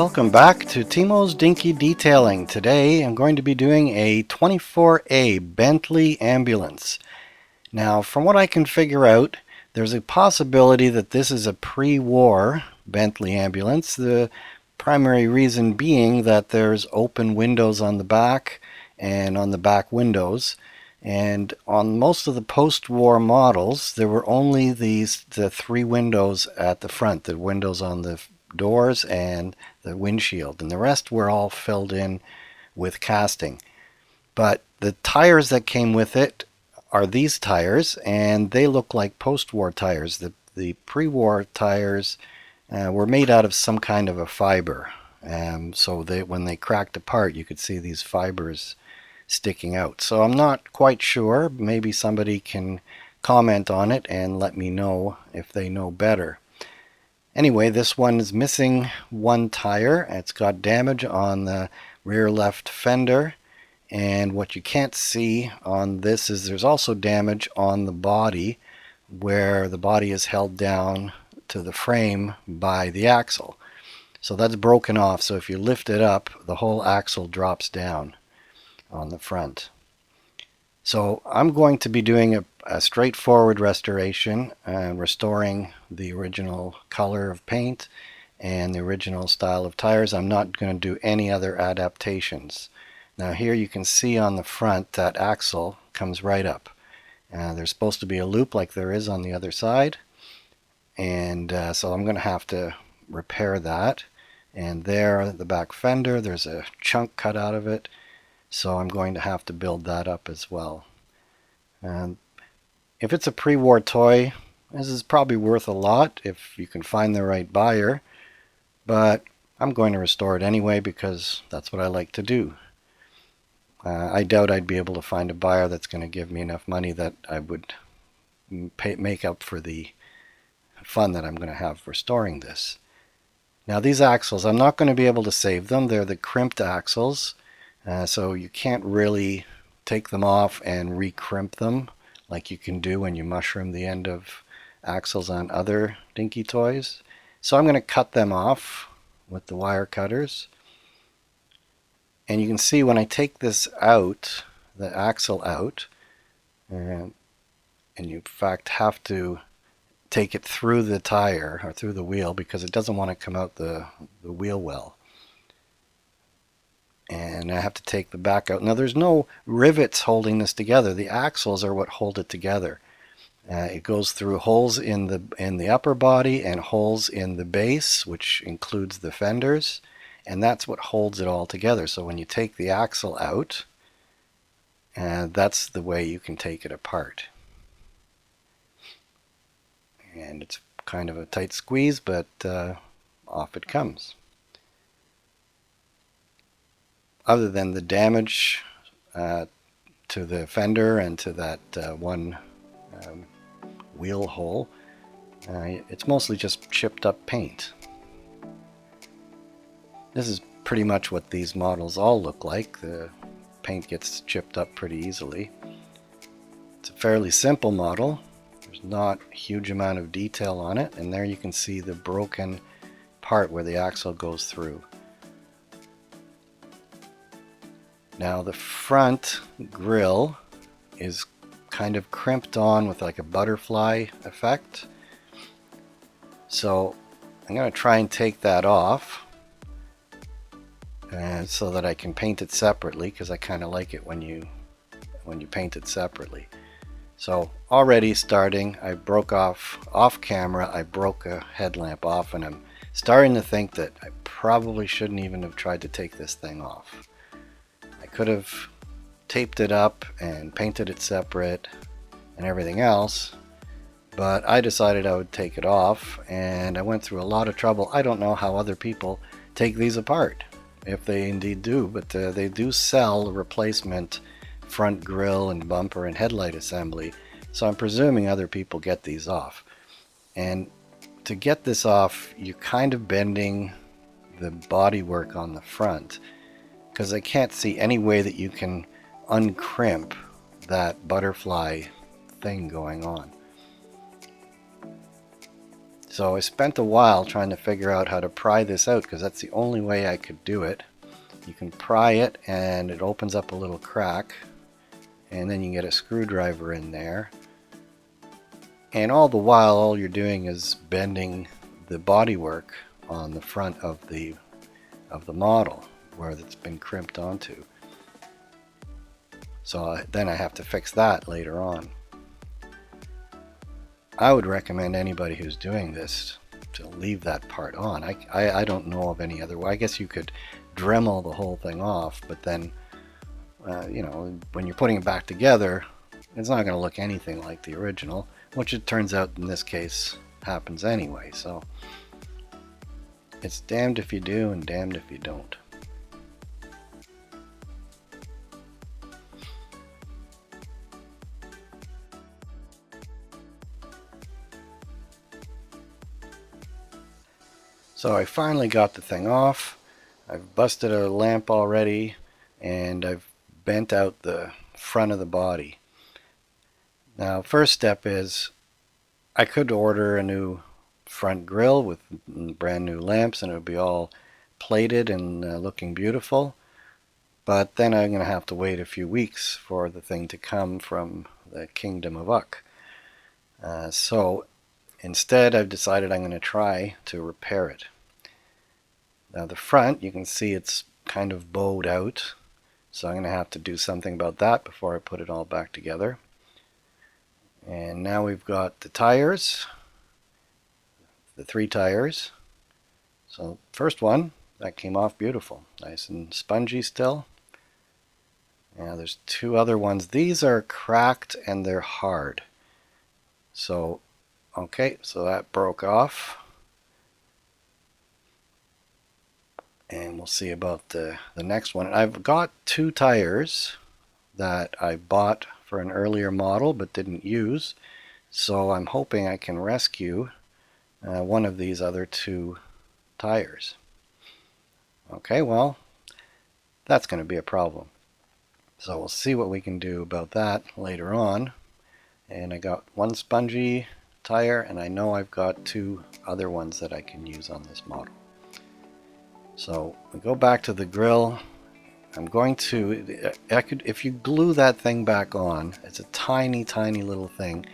Welcome back to Timo's Dinky Detailing. Today I'm going to be doing a 24A Bentley ambulance. Now, from what I can figure out, there's a possibility that this is a pre-war Bentley ambulance. The primary reason being that there's open windows on the back and on the back windows. And on most of the post-war models, there were only the three windows at the front, the windows on the doors and the windshield, and the rest were all filled in with casting. But the tires that came with it are these tires, and they look like post-war tires. The pre-war tires were made out of some kind of a fiber, so when they cracked apart, you could see these fibers sticking out. So I'm not quite sure. Maybe somebody can comment on it and let me know if they know better. Anyway, this one is missing one tire. It's got damage on the rear left fender, and what you can't see on this is there's also damage on the body, where the body is held down to the frame by the axle. So that's broken off, so if you lift it up, the whole axle drops down on the front. So I'm going to be doing a straightforward restoration, restoring the original color of paint and the original style of tires. I'm not going to do any other adaptations. Now here you can see on the front that axle comes right up. There's supposed to be a loop like there is on the other side, and so I'm going to have to repair that. And there, the back fender, there's a chunk cut out of it. So I'm going to have to build that up as well. And if it's a pre-war toy, this is probably worth a lot if you can find the right buyer. But I'm going to restore it anyway because that's what I like to do. I doubt I'd be able to find a buyer that's going to give me enough money that I would make up for the fun that I'm going to have restoring this. Now these axles, I'm not going to be able to save them. They're the crimped axles. So you can't really take them off and recrimp them like you can do when you mushroom the end of axles on other Dinky toys. So I'm going to cut them off with the wire cutters. And you can see when I take this out, the axle out, and you in fact have to take it through the tire or through the wheel because it doesn't want to come out the wheel well. And I have to take the back out. Now there's no rivets holding this together. The axles are what hold it together. It goes through holes in the upper body and holes in the base, which includes the fenders, and that's what holds it all together. So when you take the axle out, that's the way you can take it apart. And it's kind of a tight squeeze, but off it comes. Other than the damage to the fender and to that one wheel hole, it's mostly just chipped up paint. This is pretty much what these models all look like. The paint gets chipped up pretty easily. It's a fairly simple model. There's not a huge amount of detail on it, and there you can see the broken part where the axle goes through. Now the front grille is kind of crimped on with like a butterfly effect. So I'm going to try and take that off so that I can paint it separately, because I kind of like it when you paint it separately. So already starting, I broke off camera, I broke a headlamp off, and I'm starting to think that I probably shouldn't even have tried to take this thing off. I could have taped it up and painted it separate and everything else, but I decided I would take it off, and I went through a lot of trouble. I don't know how other people take these apart, if they indeed do, but they do sell a replacement front grille and bumper and headlight assembly, so I'm presuming other people get these off. And to get this off, you're kind of bending the bodywork on the front, because I can't see any way that you can uncrimp that butterfly thing going on. So I spent a while trying to figure out how to pry this out, because that's the only way I could do it. You can pry it and it opens up a little crack, and then you can get a screwdriver in there. And all the while, all you're doing is bending the bodywork on the front of the model where it's been crimped onto. So then I have to fix that later on. I would recommend anybody who's doing this to leave that part on. I don't know of any other way. I guess you could Dremel the whole thing off, but then you know, when you're putting it back together, it's not going to look anything like the original, which it turns out in this case happens anyway. So it's damned if you do and damned if you don't. So I finally got the thing off. I've busted a lamp already, and I've bent out the front of the body. Now, first step is I could order a new front grille with brand new lamps and it would be all plated and looking beautiful. But then I'm going to have to wait a few weeks for the thing to come from the kingdom of Auixe. So instead, I've decided I'm going to try to repair it. Now the front, you can see it's kind of bowed out, so I'm going to have to do something about that before I put it all back together. And now we've got the tires, the 3 tires. So first one, that came off beautiful, nice and spongy still. Now there's 2 other ones. These are cracked and they're hard. So, okay, so that broke off. And we'll see about the next one. I've got 2 tires that I bought for an earlier model but didn't use. So I'm hoping I can rescue one of these other 2 tires. Okay, well, that's going to be a problem. So we'll see what we can do about that later on. And I got 1 spongy tire, and I know I've got 2 other ones that I can use on this model. So we go back to the grill. I'm going to, if you glue that thing back on, it's a tiny, tiny little thing,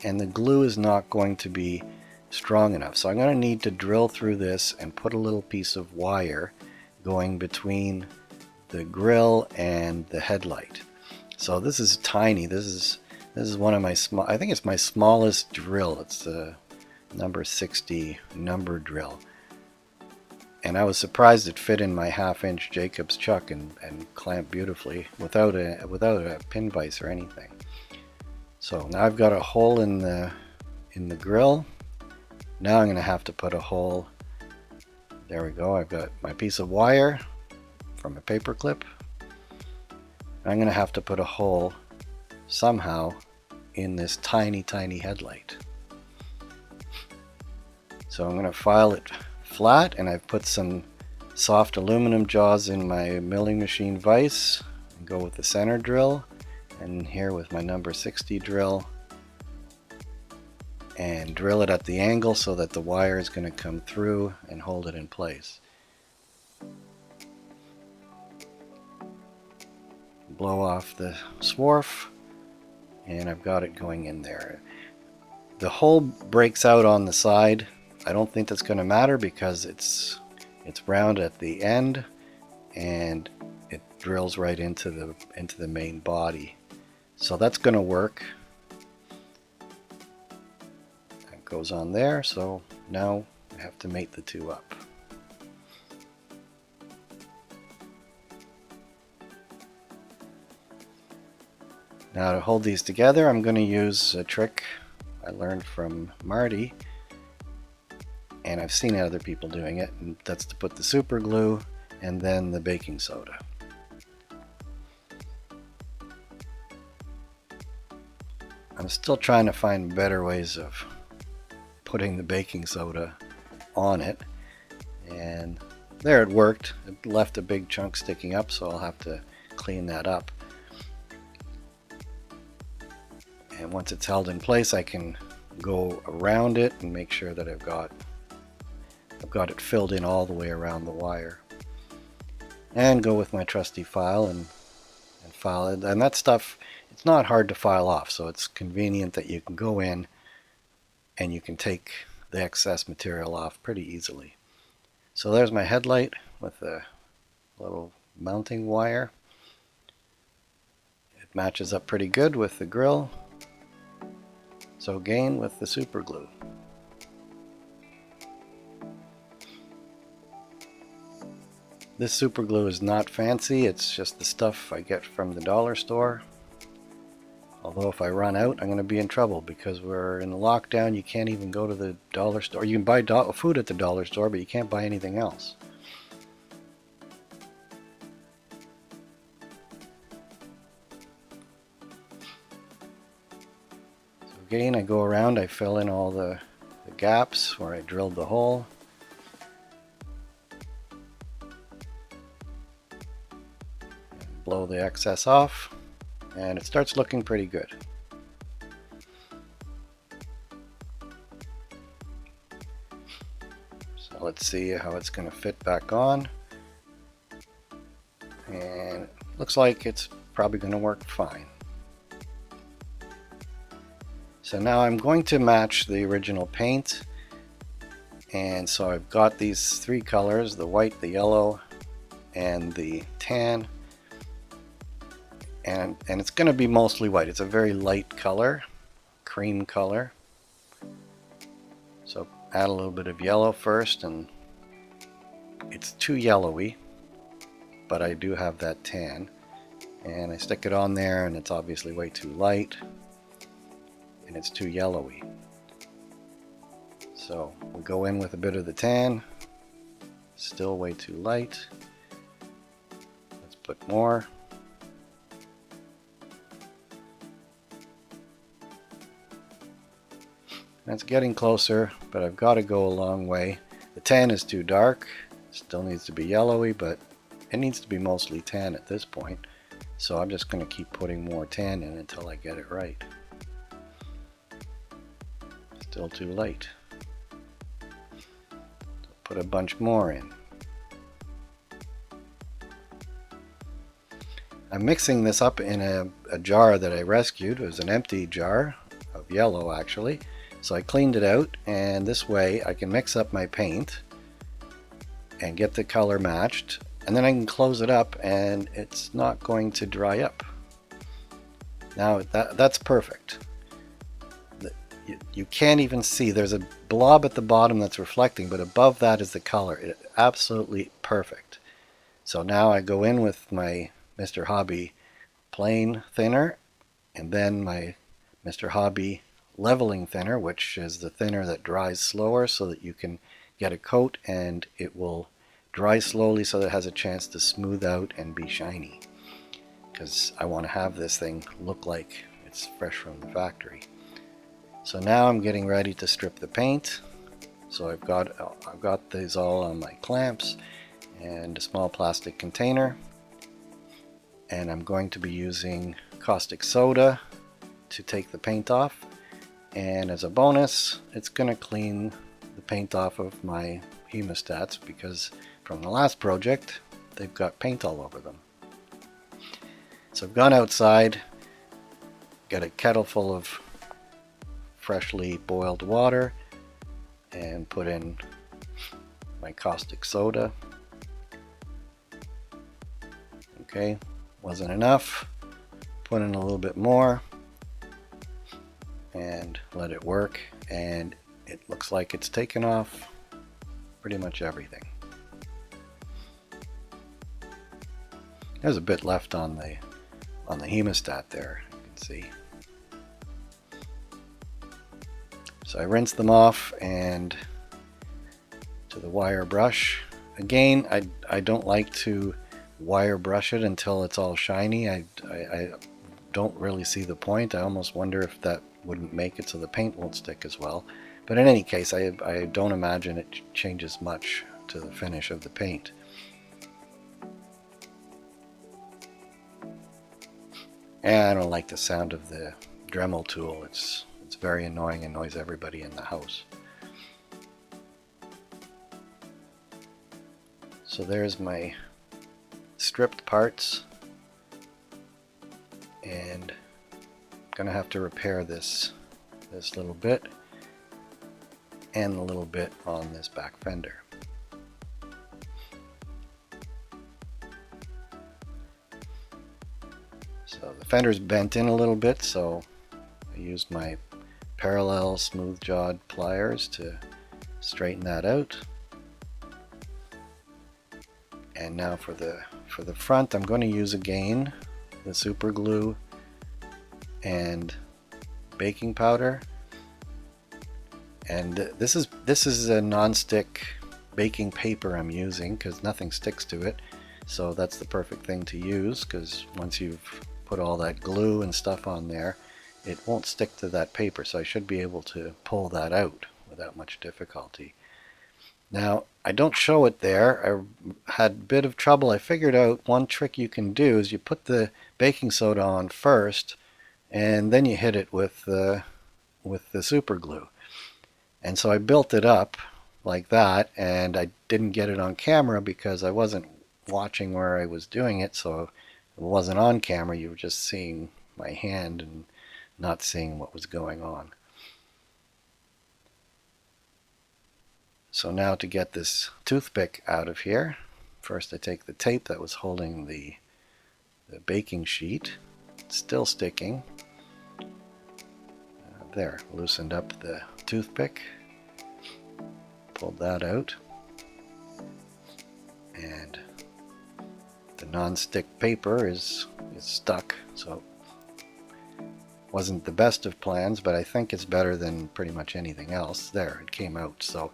and the glue is not going to be strong enough. So I'm going to need to drill through this and put a little piece of wire going between the grill and the headlight. So this is tiny. This is one of my small, I think it's my smallest drill. It's the number 60 number drill. And I was surprised it fit in my 1/2-inch Jacobs chuck and clamped beautifully without a pin vise or anything. So now I've got a hole in the grill. Now I'm going to have to put a hole. There we go. I've got my piece of wire from a paper clip. I'm going to have to put a hole somehow in this tiny, tiny headlight. So I'm going to file it flat, and I've put some soft aluminum jaws in my milling machine vise and go with the center drill, and here with my number 60 drill, and drill it at the angle so that the wire is going to come through and hold it in place. Blow off the swarf, and I've got it going in there. The hole breaks out on the side. I don't think that's going to matter because it's round at the end and it drills right into the main body. So that's going to work. That goes on there. So now I have to mate the 2 up. Now to hold these together, I'm going to use a trick I learned from Marty, and I've seen other people doing it, and that's to put the super glue and then the baking soda. I'm still trying to find better ways of putting the baking soda on it, and there it worked. It left a big chunk sticking up, so I'll have to clean that up. And once it's held in place, I can go around it and make sure that I've got it filled in all the way around the wire. And go with my trusty file and file it. And that stuff, it's not hard to file off, so it's convenient that you can go in and you can take the excess material off pretty easily. So there's my headlight with a little mounting wire. It matches up pretty good with the grille. So again with the super glue. This super glue is not fancy, it's just the stuff I get from the dollar store. Although if I run out, I'm going to be in trouble because we're in lockdown. You can't even go to the dollar store. You can buy food at the dollar store, but you can't buy anything else. So again, I go around, I fill in all the gaps where I drilled the hole. Blow the excess off, and it starts looking pretty good. So let's see how it's going to fit back on, and it looks like it's probably going to work fine. So now I'm going to match the original paint, and so I've got these three colors, the white, the yellow, and the tan. And it's going to be mostly white. It's a very light color, cream color. So add a little bit of yellow first, and it's too yellowy, but I do have that tan. And I stick it on there, and it's obviously way too light, and it's too yellowy. So we'll go in with a bit of the tan, still way too light. Let's put more. It's getting closer, but I've got to go a long way. The tan is too dark, still needs to be yellowy, but it needs to be mostly tan at this point. So I'm just going to keep putting more tan in until I get it right. Still too light. Put a bunch more in. I'm mixing this up in a jar that I rescued. It was an empty jar of yellow actually. So I cleaned it out, and this way I can mix up my paint and get the color matched, and then I can close it up and it's not going to dry up. Now that's perfect. You can't even see, there's a blob at the bottom that's reflecting, but above that is the color. It's absolutely perfect. So now I go in with my Mr. Hobby plain thinner, and then my Mr. Hobby leveling thinner, which is the thinner that dries slower so that you can get a coat and it will dry slowly so that it has a chance to smooth out and be shiny, because I want to have this thing look like it's fresh from the factory. So now I'm getting ready to strip the paint. So I've got these all on my clamps and a small plastic container, and I'm going to be using caustic soda to take the paint off. And as a bonus, it's going to clean the paint off of my hemostats, because from the last project they've got paint all over them. So I've gone outside, got a kettle full of freshly boiled water, and put in my caustic soda. Okay, wasn't enough. Put in a little bit more and let it work, and it looks like it's taken off pretty much everything. There's a bit left on the hemostat there, you can see. So I rinse them off and to the wire brush. Again, I don't like to wire brush it until it's all shiny. I don't really see the point. I almost wonder if that wouldn't make it so the paint won't stick as well. But in any case, I don't imagine it changes much to the finish of the paint. And I don't like the sound of the Dremel tool. It's It's very annoying, annoys everybody in the house. So there's my stripped parts, and I'm gonna have to repair this little bit and the little bit on this back fender. So the fender's bent in a little bit, so I used my parallel smooth jawed pliers to straighten that out. And now for the front, I'm going to use again the super glue and baking powder. And this is a non-stick baking paper I'm using because nothing sticks to it. So that's the perfect thing to use, because once you've put all that glue and stuff on there, it won't stick to that paper. So I should be able to pull that out without much difficulty. Now, I don't show it there. I had a bit of trouble. I figured out one trick you can do is you put the baking soda on first, and then you hit it with the super glue. And so I built it up like that, and I didn't get it on camera because I wasn't watching where I was doing it, so it wasn't on camera. You were just seeing my hand and not seeing what was going on. So now to get this toothpick out of here, first I take the tape that was holding the baking sheet. It's still sticking. There, loosened up the toothpick, pulled that out, and the non-stick paper is stuck, so wasn't the best of plans, but I think it's better than pretty much anything else. There, it came out, so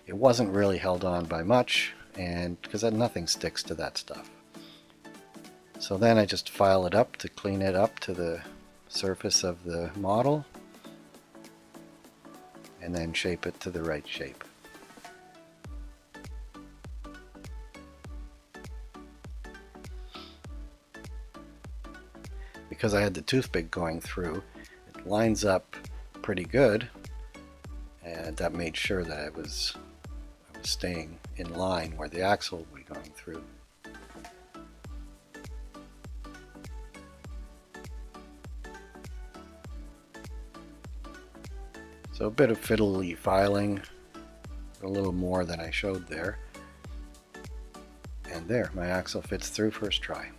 it wasn't really held on by much, and because nothing sticks to that stuff. So then I just file it up to clean it up to the surface of the model, and then shape it to the right shape. Because I had the toothpick going through, it lines up pretty good, and that made sure that I was staying in line where the axle would be going through. So a bit of fiddly filing, a little more than I showed there. And there, my axle fits through first try.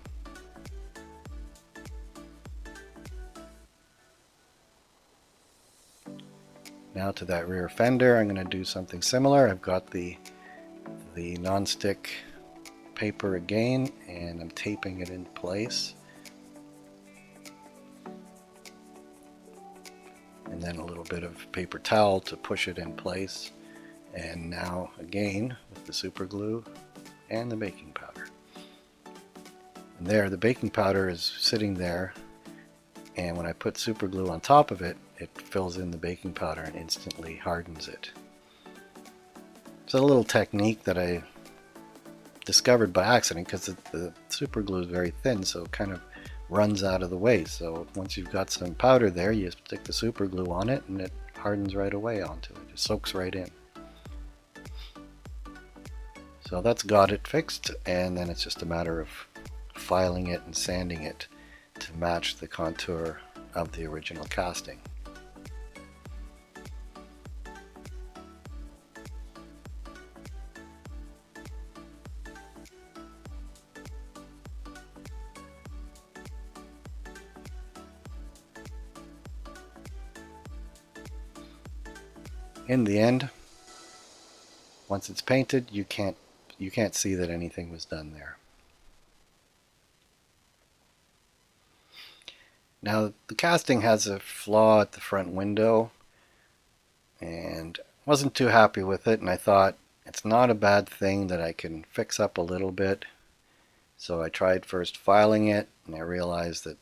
Now to that rear fender, I'm going to do something similar. I've got the non-stick paper again, and I'm taping it in place. And then a little bit of paper towel to push it in place. And now again with the super glue and the baking powder. And there, the baking powder is sitting there, and when I put super glue on top of it, it fills in the baking powder and instantly hardens it. It's a little technique that I discovered by accident because the super glue is very thin, so it kind of runs out of the way. So once you've got some powder there, you stick the super glue on it and it hardens right away onto it. It soaks right in. So that's got it fixed, and then it's just a matter of filing it and sanding it to match the contour of the original casting. In the end, once it's painted, you can't see that anything was done there. Now the casting has a flaw at the front window, and wasn't too happy with it, and I thought it's not a bad thing that I can fix up a little bit. So I tried first filing it, and I realized that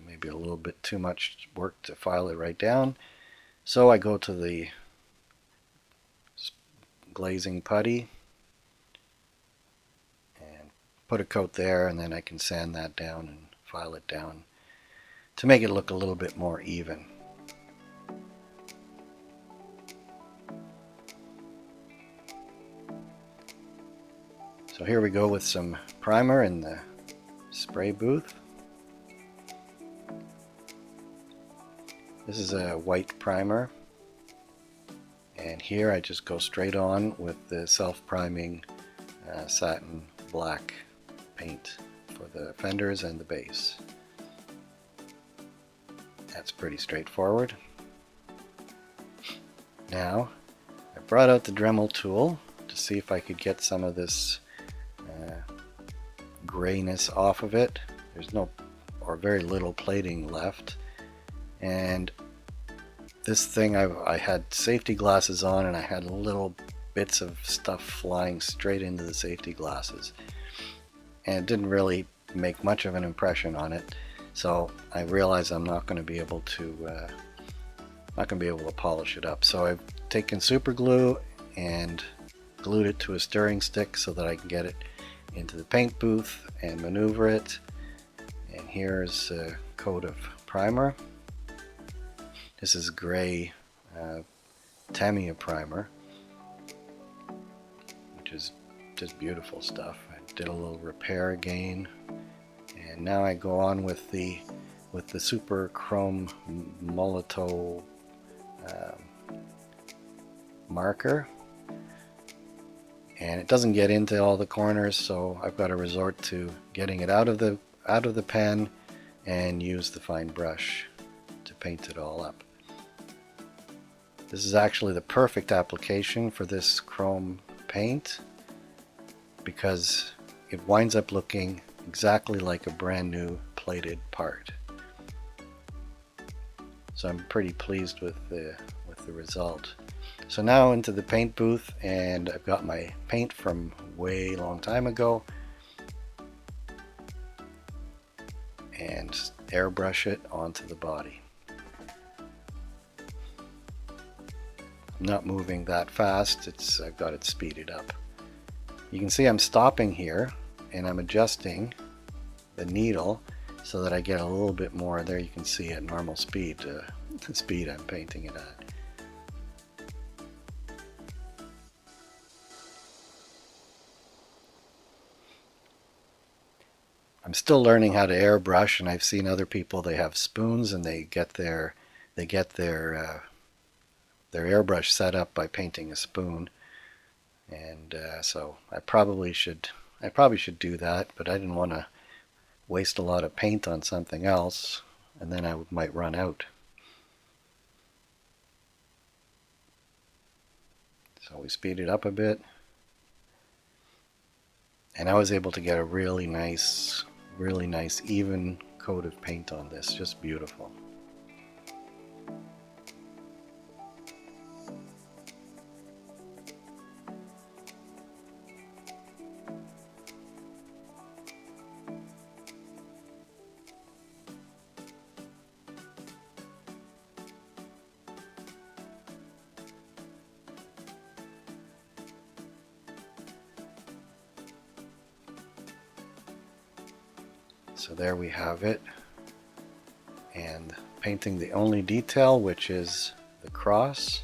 maybe a little bit too much work to file it right down. So I go to the glazing putty and put a coat there, and then I can sand that down and file it down to make it look a little bit more even. So here we go with some primer in the spray booth. This is a white primer, and here I just go straight on with the self-priming satin black paint for the fenders and the base. That's pretty straightforward. Now I brought out the Dremel tool to see if I could get some of this grayness off of it. There's no or very little plating left, and this thing I had safety glasses on, and I had little bits of stuff flying straight into the safety glasses, and it didn't really make much of an impression on it. So I realized I'm not going to be able to polish it up. So I've taken super glue and glued it to a stirring stick so that I can get it into the paint booth and maneuver it. And here's a coat of primer. This is gray Tamiya primer, which is just beautiful stuff. I did a little repair again, and now I go on with the super chrome Molotow marker, and it doesn't get into all the corners, so I've got to resort to getting it out of the pen and use the fine brush to paint it all up. This is actually the perfect application for this chrome paint because it winds up looking exactly like a brand new plated part. So I'm pretty pleased with the result. So now into the paint booth, and I've got my paint from way long time ago, and airbrush it onto the body. I'm not moving that fast, I've got it speeded up. You can see I'm stopping here and I'm adjusting the needle so that I get a little bit more. There you can see at normal speed, the speed I'm painting it at. I'm still learning how to airbrush, and I've seen other people, they have spoons and they get their airbrush set up by painting a spoon, and so I probably should do that, but I didn't want to waste a lot of paint on something else, and then I might run out. So we speed it up a bit, and I was able to get a really nice even coat of paint on this, just beautiful. So there we have it, and painting the only detail, which is the cross.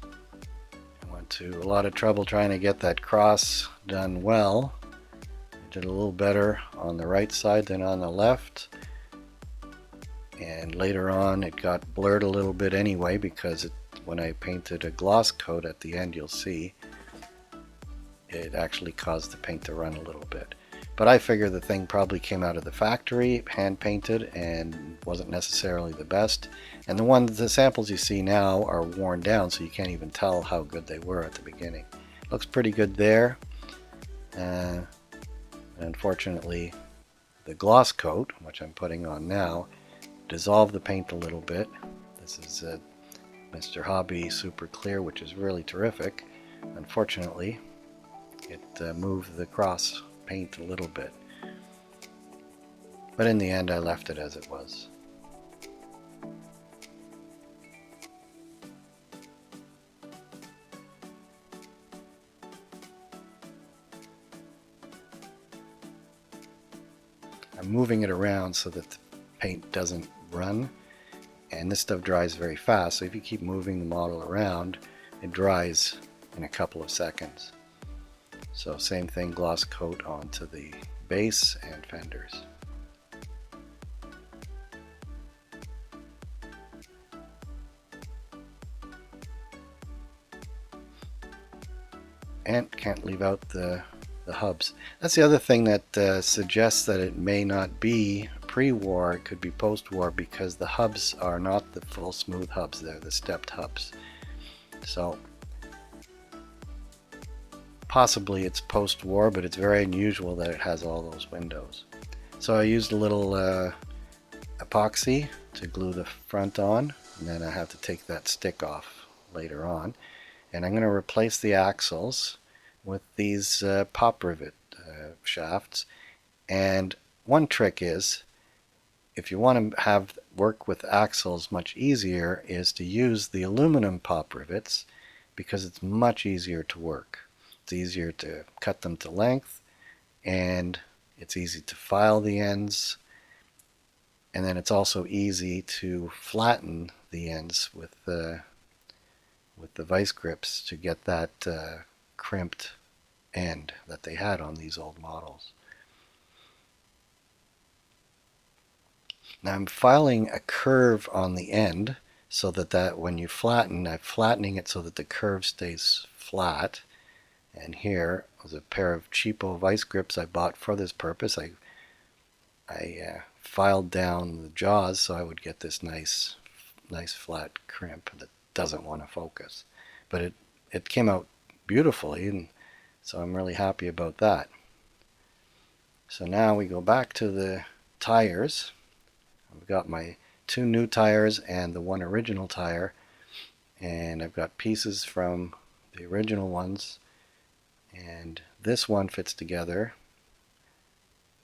I went to a lot of trouble trying to get that cross done well. I did a little better on the right side than on the left, and later on it got blurred a little bit anyway because when I painted a gloss coat at the end, you'll see it actually caused the paint to run a little bit. But I figure the thing probably came out of the factory, hand painted, and wasn't necessarily the best. And the samples you see now are worn down, so you can't even tell how good they were at the beginning. Looks pretty good there. Unfortunately, the gloss coat, which I'm putting on now, dissolved the paint a little bit. This is Mr. Hobby Super Clear, which is really terrific. Unfortunately, it moved the cross paint a little bit, but in the end I left it as it was. I'm moving it around so that the paint doesn't run, and this stuff dries very fast, so if you keep moving the model around, it dries in a couple of seconds. So same thing, gloss coat onto the base and fenders. And can't leave out the hubs. That's the other thing that suggests that it may not be pre-war, it could be post-war, because the hubs are not the full smooth hubs, they're the stepped hubs. So possibly it's post-war, but it's very unusual that it has all those windows. So I used a little epoxy to glue the front on, and then I have to take that stick off later on. And I'm going to replace the axles with these pop rivet shafts. And one trick is, if you want to have work with axles much easier, is to use the aluminum pop rivets, because it's much easier to work. It's easier to cut them to length, and it's easy to file the ends, and then it's also easy to flatten the ends with the vice grips to get that crimped end that they had on these old models. Now I'm filing a curve on the end so that when you flatten, I'm flattening it so that the curve stays flat. And here was a pair of cheapo vice grips I bought for this purpose. I filed down the jaws so I would get this nice flat crimp that doesn't want to focus. But it came out beautifully, and so I'm really happy about that. So now we go back to the tires. I've got my 2 new tires and the 1 original tire, and I've got pieces from the original ones, and this one fits together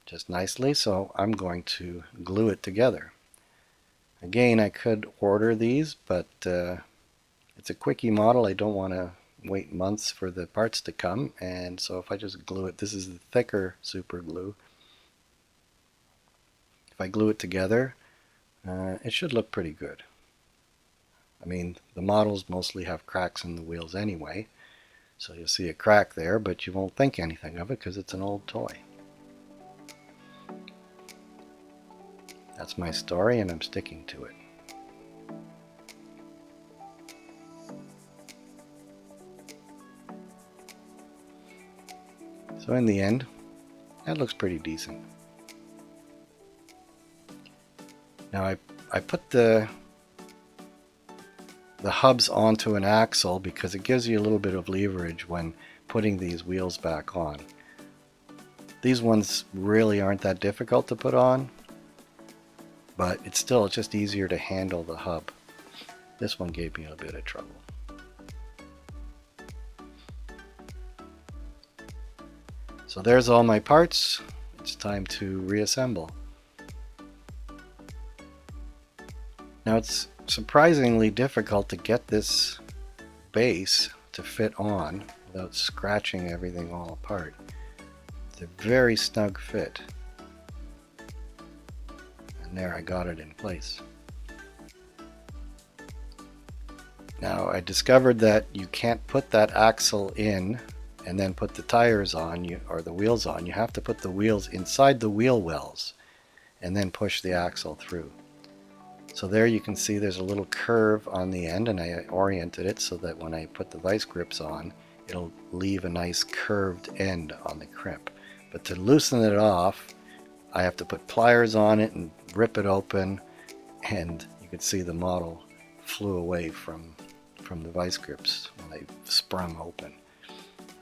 just nicely, so I'm going to glue it together. Again, I could order these, but it's a quickie model. I don't want to wait months for the parts to come, and so if I just glue it, this is the thicker super glue. If I glue it together, it should look pretty good. I mean, the models mostly have cracks in the wheels anyway, so you'll see a crack there, but you won't think anything of it because it's an old toy. That's my story, and I'm sticking to it. So in the end, that looks pretty decent. Now I put the hubs onto an axle because it gives you a little bit of leverage when putting these wheels back on. These ones really aren't that difficult to put on, but it's just easier to handle the hub. This one gave me a bit of trouble. So there's all my parts. It's time to reassemble. Now it's surprisingly difficult to get this base to fit on without scratching everything all apart. It's a very snug fit. And there, I got it in place. Now I discovered that you can't put that axle in and then put the tires on, or the wheels on. You have to put the wheels inside the wheel wells and then push the axle through. So there you can see there's a little curve on the end, and I oriented it so that when I put the vice grips on, it'll leave a nice curved end on the crimp. But to loosen it off, I have to put pliers on it and rip it open, and you can see the model flew away from the vice grips when they sprung open.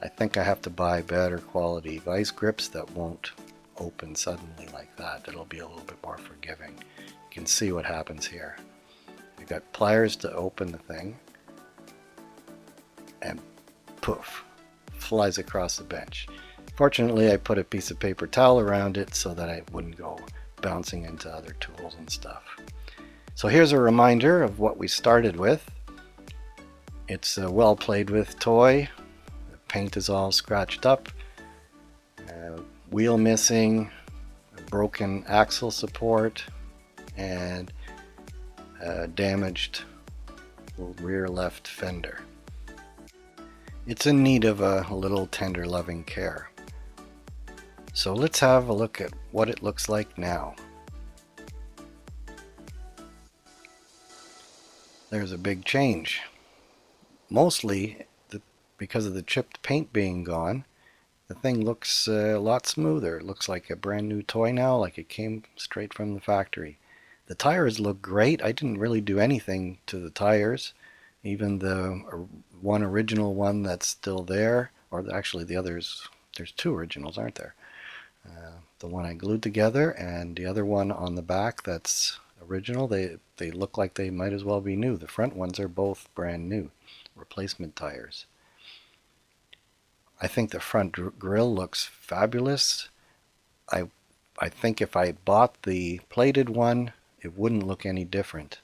I think I have to buy better quality vice grips that won't open suddenly like that. It'll be a little bit more forgiving. You can see what happens here. You've got pliers to open the thing, and poof, flies across the bench. Fortunately, I put a piece of paper towel around it so that it wouldn't go bouncing into other tools and stuff. So here's a reminder of what we started with. It's a well played with toy. The paint is all scratched up, wheel missing, a broken axle support, and a damaged rear left fender. It's in need of a little tender loving care. So let's have a look at what it looks like now. There's a big change. Mostly because of the chipped paint being gone, the thing looks a lot smoother. It looks like a brand new toy now, like it came straight from the factory. The tires look great. I didn't really do anything to the tires. Even the one original one that's still there, or actually the others, there's two originals, aren't there? The one I glued together and the other one on the back that's original, they look like they might as well be new. The front ones are both brand new, replacement tires. I think the front grille looks fabulous. I I think if I bought the plated one, it wouldn't look any different.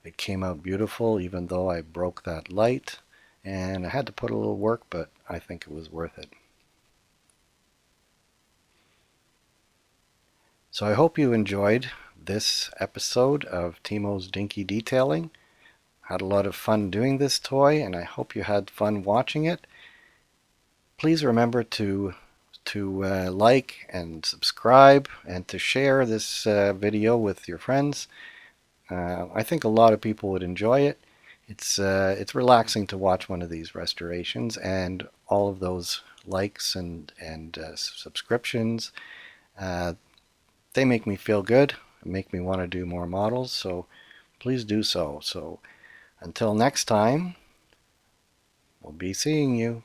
It came out beautiful even though I broke that light, and I had to put a little work, but I think it was worth it. So I hope you enjoyed this episode of Timo's Dinky Detailing. Had a lot of fun doing this toy, and I hope you had fun watching it. Please remember to like and subscribe and to share this video with your friends. I think a lot of people would enjoy it. It's relaxing to watch one of these restorations, and all of those likes and subscriptions. Uh, they make me feel good, make me want to do more models. So please do so. So until next time, we'll be seeing you.